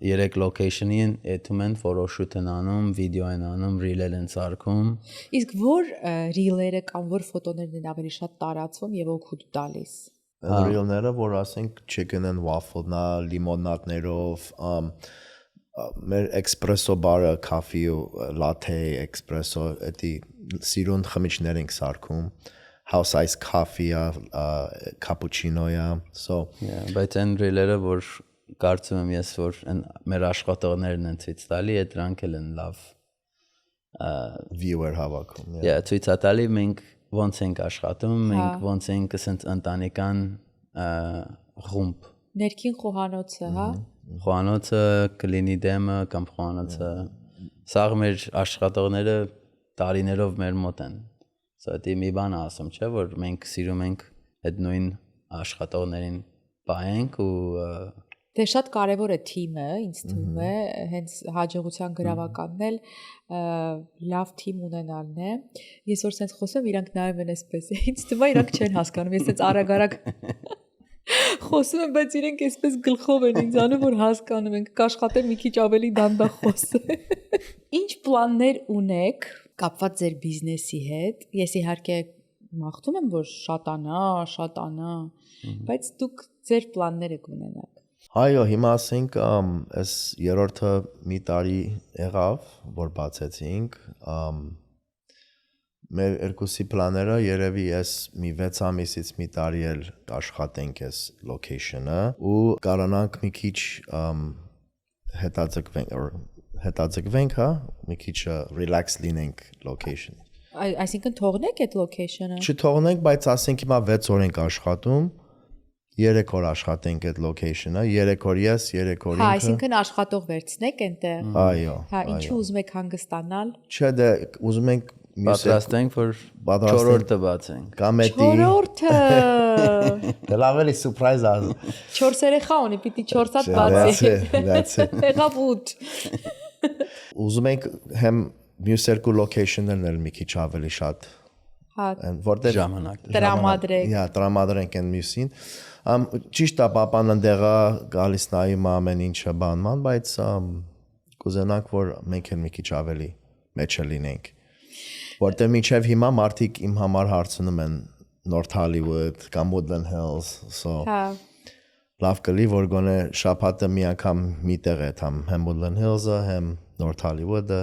Speaker 2: երեք location-ին էթում են ֆոտոշութ են անում, վիդեո են անում, reel-եր են սարքում։
Speaker 1: Իսկ որ reel-երը կամ որ ֆոտոներն են ավելի շատ տարածվում եւ օգուտ տալիս։
Speaker 3: Reel-ները, որ ասենք chicken and waffle-նա, լիմոնադներով, մեր espresso bar-ը, coffee ու latte, espresso, էդի սիրուն խմիչքներ ենք սարքում, house ice coffee-ը, cappuccino-ը, so
Speaker 2: բայց այն reel-երը, որ կարծում եմ ես, որ մեր աշխատողներն են ցույց տալի, դրանք էլ են լավ
Speaker 3: viewer հավաքում։
Speaker 2: Ցույց տալի մենք ոնց ենք աշխատում, մենք ոնց ենք ասենց ընտանեկան խումբ։
Speaker 1: Ներքին խոհանոցը, հա։
Speaker 2: Խոհանոցը, կլինի դեմը կամ խոհանոցը, սաղ մեր աշխատողները տարիներով մեր մոտ են։ Սա դի մի բան ասում, չէ, որ մենք սիրում ենք այդ նույն աշխատողներին պահենք ու
Speaker 1: Դե շատ կարևոր է թիմը, ինձ թվում է, հենց հաջողության գրավականն էլ լավ թիմ ունենալն է։ Ես որ sense խոսում, իրանք նայում են այսպես։ Ինձ թվում է իրանք չեն հասկանում, ես sense արագ խոսում եմ, բայց իրենք այսպես գլխով են ինձ անում, որ հասկանում ենք, կաշխատեմ մի քիչ ավելի դանդաղ խոսել։ Ինչ պլաններ ունեք կապված ձեր բիզնեսի հետ։ Ես իհարկե մաղթում եմ, որ շատանա, բայց դուք ձեր պլանները կունենաք։
Speaker 3: Այո, հիմա ասենք այս երրորդը մի տարի եղավ, որ բացեցինք, մեր երկուսի պլաները երևի այս մի 6 ամիսից մի տարի էլ աշխատենք այս location-ը ու կարողանանք մի քիչ հետաձգվենք, հա, մի քիչ relax լինենք location-ից։
Speaker 1: Այսինքն թողնեք այդ location-ը։
Speaker 3: Չթողնենք, բայց ասենք հիմա 6 օր ենք աշխատում, 3 օր աշխատենք այդ location-ը, 3 օր ես, 3 օր ինքը։
Speaker 1: Հա, այսինքն աշխատող վերցնեք այնտեղ։
Speaker 3: Այո։
Speaker 1: Հա, ինչու ուզում եք հանգստանալ։
Speaker 3: Չէ, դե ուզում ենք
Speaker 2: պատրաստենք, որ 4-րդը բացենք։
Speaker 3: Կամ էդի
Speaker 1: 4-րդը։
Speaker 3: Դե լավ էլի surprise ա։
Speaker 1: 4 երեխա ունի, պիտի 4 հատ բացի։
Speaker 3: That's it։
Speaker 1: Եղավ 8։
Speaker 3: Ուզում ենք հեմ մյուս երկու location-ներն էլ մի քիչ ավելի շատ
Speaker 1: Հա,
Speaker 3: որտեղ
Speaker 2: ժամանակ
Speaker 1: տրամադրեք։
Speaker 3: Հա, տրամադրենք այն մյուսին։ Ճիշտ է, papan ընդեղա գալիս նայում ամեն ինչը բանման, բայց կուզենանք, որ մենք էլ մի քիչ ավելի մեջը լինենք։ Որտեղ մինչև հիմա մարդիկ իմ համար հարցնում են North Hollywood կամ Woodland Hills, so
Speaker 1: Հա։
Speaker 3: լավ կլի, որ գոնե շաբաթը մի անգամ մի տեղ է, համ Woodland Hills-ը, համ North Hollywood-ը։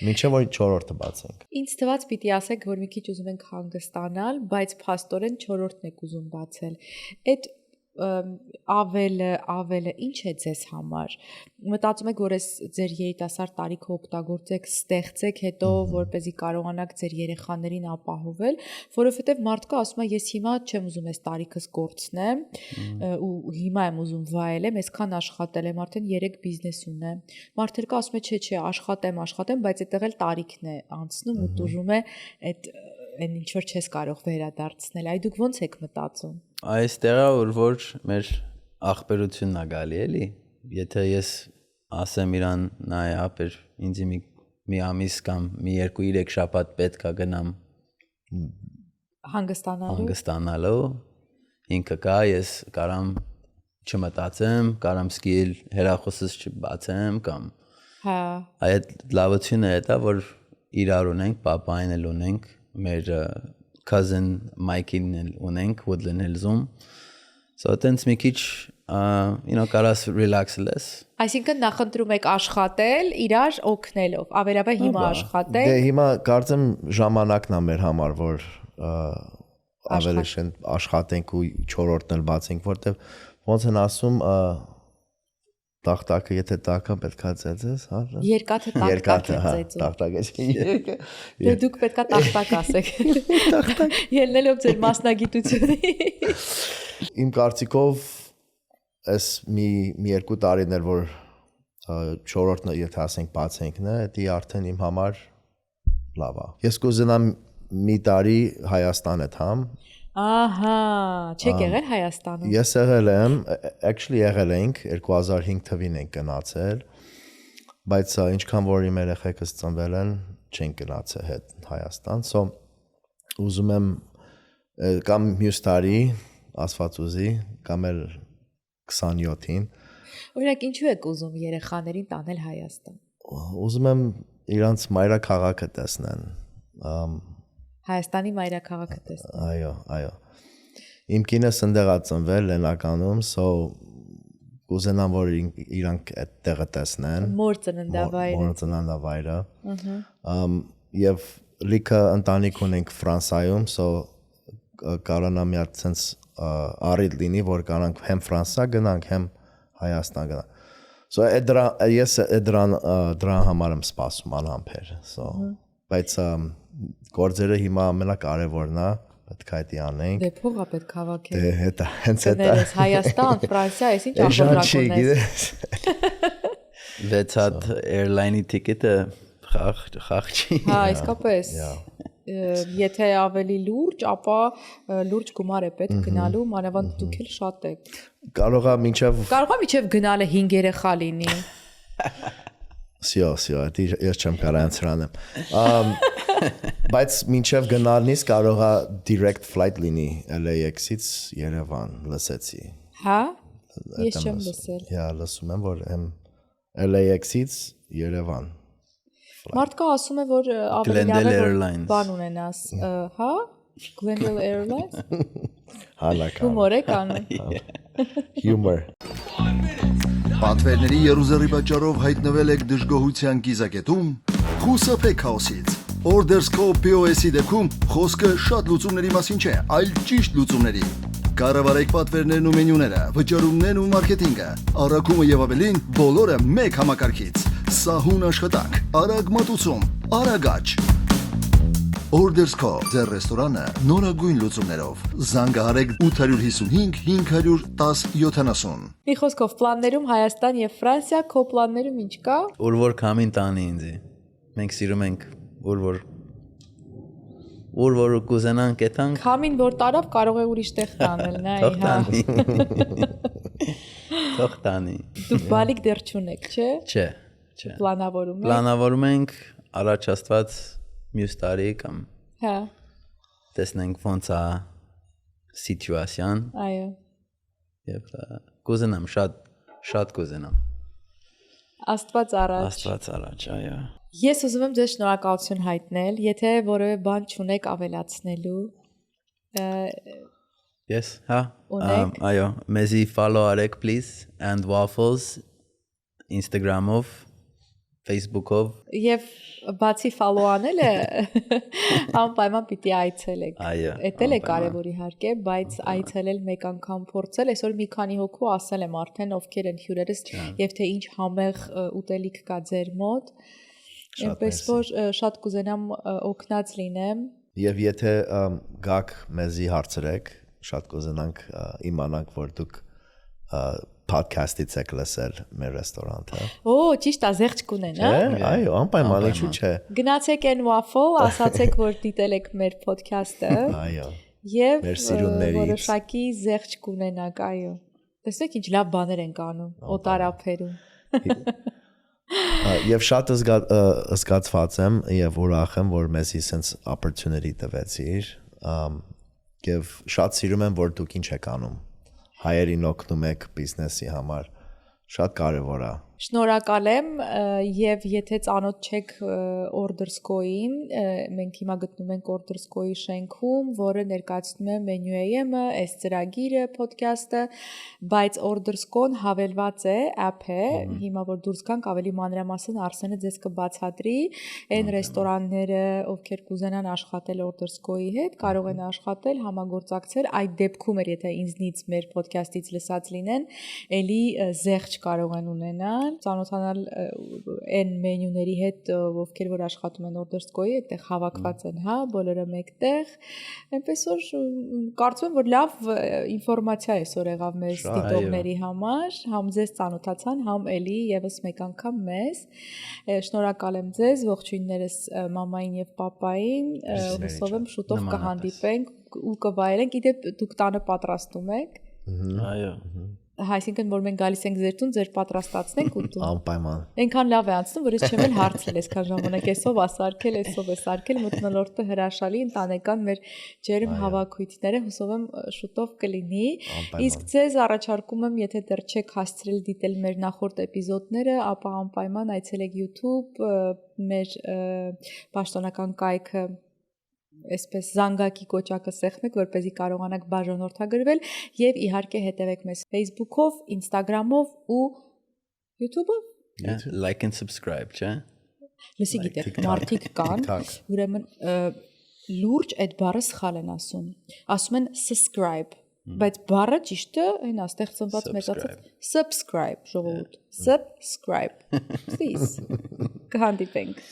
Speaker 3: Մինչև որ 4-րդը բացենք։
Speaker 1: Ինձ թվաց պիտի ասեք, որ մի քիչ ուզում ենք հանգստանալ, բայց փաստորեն 4-րդն եք ուզում բացել։ Այդ ավելը ինչ է ձեզ համար։ Մտածում եք, որ այս ձեր երիտասարդ տարիքը օգտագործեք, ստեղծեք, հետո որպեսզի կարողանաք ձեր երեխաներին ապահովել, որովհետև մարդկա ասում է, ես հիմա չեմ ուզում այս տարիքս կորցնեմ, ու հիմա եմ ուզում վայելեմ, այսքան աշխատել եմ, արդեն 3 բիզնես ունեմ։ Մարդը ասում է, չէ, աշխատեմ, բայց այդտեղ էլ տարիքն է անցնում ու տուժում է այդ ինչ որ չես կարող վերադարձնել։ Այ դուք ո՞նց եք մտածում։
Speaker 2: Այստեղը որ մեր ախպերությունն է գալի էլի, եթե ես ասեմ իրան նայ ապեր ինձ մի ամիս կամ մի 2-3 շաբաթ պետք է գնամ հանգստանալու, ինքը կա, ես կարամ չմտածեմ, կարամ սկիլ հեռախոսս չբացեմ կամ այդ լավությունը է դա, որ իրար ունենք, պապային էլ ունենք, մեր cousin Mike-ին ունենք Woodland Hills-ում, so տենց մի քիչ կարաս relax-լես։
Speaker 1: Այսինքն նախընտրում եք աշխատել իրար օգնելով, ավելաբար հիմա աշխատեք։
Speaker 3: Դե հիմա կարծեմ ժամանակն է մեր համար, որ ավելի շեն աշխատենք ու 4-րդն էլ բացենք, որտեվ ոնց են ասում տախտակը եթե տակը պետքա ծեծես, հա։
Speaker 1: Երկաթը տախտակ է ծեծում։
Speaker 3: Տախտակը չի։
Speaker 1: Դե դուք պետքա տախտակ ասեք։ Տախտակ։ Ելնելով ձեր մասնագիտությունից։
Speaker 3: Իմ կարծիքով այս մի 2 տարիներ որ 4-րդն եթե ասենք բացենքն է, դա արդեն իմ համար լավ է։ Ես կուզենամ մի տարի Հայաստան է թամ։
Speaker 1: Ահա, չեք եղել Հայաստանում։
Speaker 3: Ես եղել եմ, actually եղել ենք 2005 թվին ենք գնացել, բայց ինչքան որ իմ երեխեքս ծնվել են, չեն գնացել հետ Հայաստան, so ուզում եմ կամ մյուս տարի ասված ուզի, կամ էլ 27-ին։
Speaker 1: Օրինակ ինչու եք ուզում երեխաներին տանել Հայաստան։
Speaker 3: Ուզում եմ իրանց մայրաքաղաքը տեսնեն։
Speaker 1: Հայաստանի մայրաքաղաքը տեսնել։
Speaker 3: Այո։ Իմ կինս ընդեղ է ծնվել Լենականում, so կուզենամ որ իրանք այդ տեղը տեսնեն։
Speaker 1: Մոր ծննդավայրը։
Speaker 3: Եվ լիքը ընտանիք ունենք Ֆրանսայում, so կարողանամ մի հատ sense առիթ լինի, որ կարանք հեմ Ֆրանսա գնանք, հեմ Հայաստան գնանք։ So ես դրան համար եմ սպասում անհամբեր, so բայց գործերը հիմա ամենակարևորն է, պետք է դա անենք։
Speaker 1: Դե փողը պետք է հավաքել։
Speaker 3: Դե հետո հենց հետո։
Speaker 1: Հայաստան, Ֆրանսիա, այս ինչ ախորժակում ես։
Speaker 2: 6 հատ airline-ի տիկետը խաղ չի։
Speaker 1: Հա, իսկապես։ Եթե ավելի լուրջ, ապա լուրջ գումար է պետք գնալու, մանավանդ դուք էլ շատ եք։
Speaker 3: Կարող է մինչև
Speaker 1: գնալը 5 երեխա լինի։
Speaker 3: Սիո, ես չեմ կարող անցրանեմ։ Բայց մինչև գնալնից կարող է direct flight լինի LAX-ից Երևան, լսեցի։
Speaker 1: Հա? Ես չեմ լսել։
Speaker 3: Հա, լսում եմ, որ LAX-ից Երևան։
Speaker 1: Մարդկա ասում է, որ ավելի լավ է որ բան ունենաս, հա? Glendale Airlines։
Speaker 3: Հալակա։
Speaker 1: Հումոր է կանում։
Speaker 3: Humor։
Speaker 4: Պատվերների երուզերի պատճառով հայտնվել եք դժգոհության կիզակետում, խուսափեք քաոսից։ Ordersco POS-ի դեպքում խոսքը շատ լուծումների մասին չէ, այլ ճիշտ լուծումների։ Կառավարեք պատվերներն ու մենյուները, վճարումներն ու մարքեթինգը, առաքումը եւ ավելին բոլորը մեկ համակարգից։ Սահուն աշխատանք, արագ մատուցում, արագաճ։ Ordersco ձեր ռեստորանը նորագույն լուծումներով։ Զանգահարեք 855 510 70։
Speaker 1: Մի խոսքով պլաններում Հայաստան եւ Ֆրանսիա, քո պլաններում ինչ կա։
Speaker 2: Ուր որ կամին տանի ինձ։ Մենք սիրում ենք ուր որ կուզենանք այդանք։
Speaker 1: Քամին որ տարավ կարող է ուրիշ տեղ տանել, նայ, հա։
Speaker 2: Թող տանի։
Speaker 1: Դուք բալիկ դեռ չունեք, չէ։
Speaker 2: Չէ։
Speaker 1: Պլանավորում
Speaker 2: ենք առաջ աստված մյուս տարի կամ
Speaker 1: հա
Speaker 2: տեսնենք ոնց է սիտուացիան։
Speaker 1: Այո։
Speaker 2: Եվ կուզենամ շատ կուզենամ։
Speaker 1: Աստված առաջ,
Speaker 2: այո։
Speaker 1: Ես ուզում եմ ձեզ շնորհակալություն հայտնել, եթե որևէ բան չունեք ավելացնելու։
Speaker 2: Yes, հա։ Այո, մեզի follow արեք please and waffles Instagram-ով, Facebook-ով
Speaker 1: Եվ բացի follow անելը անպայման պիտի այցելեք։
Speaker 2: Այո,
Speaker 1: Էդ էլ է
Speaker 2: անպայման։
Speaker 1: կարևոր իհարկե, բայց այցելել մեկ անգամ փորձել, այսօր մի քանի հոգու ասել եմ արդեն ովքեր են հյուրերս եւ թե ինչ համեղ ուտելիք կա ձեր մոտ։ Այնպես որ շատ կուզենամ օգնած լինեմ։
Speaker 3: Եվ եթե գաք մեզի հարցրեք, շատ կուզենանք իմանանք, որ դուք podcast-ից եք լսել մեր ռեստորանտը։
Speaker 1: Օ, ճիշտ է, զեղչ կունենա։
Speaker 3: Այո, անպայման ինչու՞ չէ։
Speaker 1: Գնացեք այն waffle, ասացեք, որ դիտել եք մեր podcast-ը։
Speaker 3: Այո։
Speaker 1: Եվ
Speaker 3: Մեր սիրուններից։
Speaker 1: որոշակի զեղչ կունենաք, այո։ Տեսեք ինչ լավ բաներ են անում օտարափերում։
Speaker 3: Եվ շատ զգացված եմ եւ ուրախ եմ, որ մեզի sense opportunity տվեցիր։ Եվ շատ սիրում եմ, որ դուք ինչ եք անում։ Հայերին օգնում եք բիզնեսի համար, շատ կարևոր է։
Speaker 1: Շնորհակալ եմ եւ եթե ծանոթ չեք Ordersco-ին, մենք հիմա գտնվում ենք Ordersco-ի շենքում, որը ներկայացնում է Menu AM-ը, այս ծրագիրը, podcast-ը, բայց Ordersco-ն հավելված է, app է, հիմա որ դուրս գանք ավելի մանրամասն Արսենը ձեզ կբացատրի, այն ռեստորանները, ովքեր կուզենան աշխատել Ordersco-ի հետ, կարող են աշխատել, համագործակցել, այդ դեպքում էր, եթե ինձնից մեր podcast-ից լսած լինեն, էլի զեղչ կարող են ունենալ ծանոթանալ այն մենյուների հետ, ովքեր որ աշխատում են Ordersco-ի, այդտեղ հավաքված են, հա, բոլորը մեկտեղ։ Այնպես որ կարծում եմ, որ լավ ինֆորմացիա է այսօր եղավ մեր դիտողների համար, համ ձեզ ծանոթացան, համ էլի եւս մեկ անգամ մեզ։ Շնորհակալ եմ ձեզ, ողջույններս մամային եւ պապային, հուսով եմ շուտով կհանդիպենք ու կվայելենք։ Իդեպ դուք տանը պատրաստում եք։
Speaker 2: Այո։
Speaker 1: Այսինքն որ մենք գալիս ենք ձեր տուն, ձեր պատրաստացնենք ուտում։
Speaker 3: Անպայման։
Speaker 1: Այնքան լավ է անցնում, որ ես չեմ էլ հարցրել այսքան ժամանակ, այսով ասարկել, այսով է սարքել, մթնոլորտը հրաշալի, ընտանեկան մեր ջերմ հավաքույթները, հուսով եմ շուտով կլինի։ Իսկ ձեզ առաջարկում եմ, եթե դեռ չեք հասցրել դիտել մեր նախորդ էպիզոդները, ապա անպայման այցելեք YouTube, մեր պաշտոնական կայքը այսպես զանգակի կոճակը սեղմեք, որպեսզի կարողանաք բաժանորդագրվել եւ իհարկե հետևեք մեզ Facebook-ով, Instagram-ով ու YouTube-ով։
Speaker 2: Like and subscribe, չէ՞։
Speaker 1: Լսի գիտեք, մարդիկ կան, ուրեմն լուրջ այդ բառը սխալ են ասում։ Ասում են subscribe, բայց բառը ճիշտը այն աստեղ ծնված մեծացած subscribe, ժողովուրդ, subscribe։ Please։ Կհանդիպենք։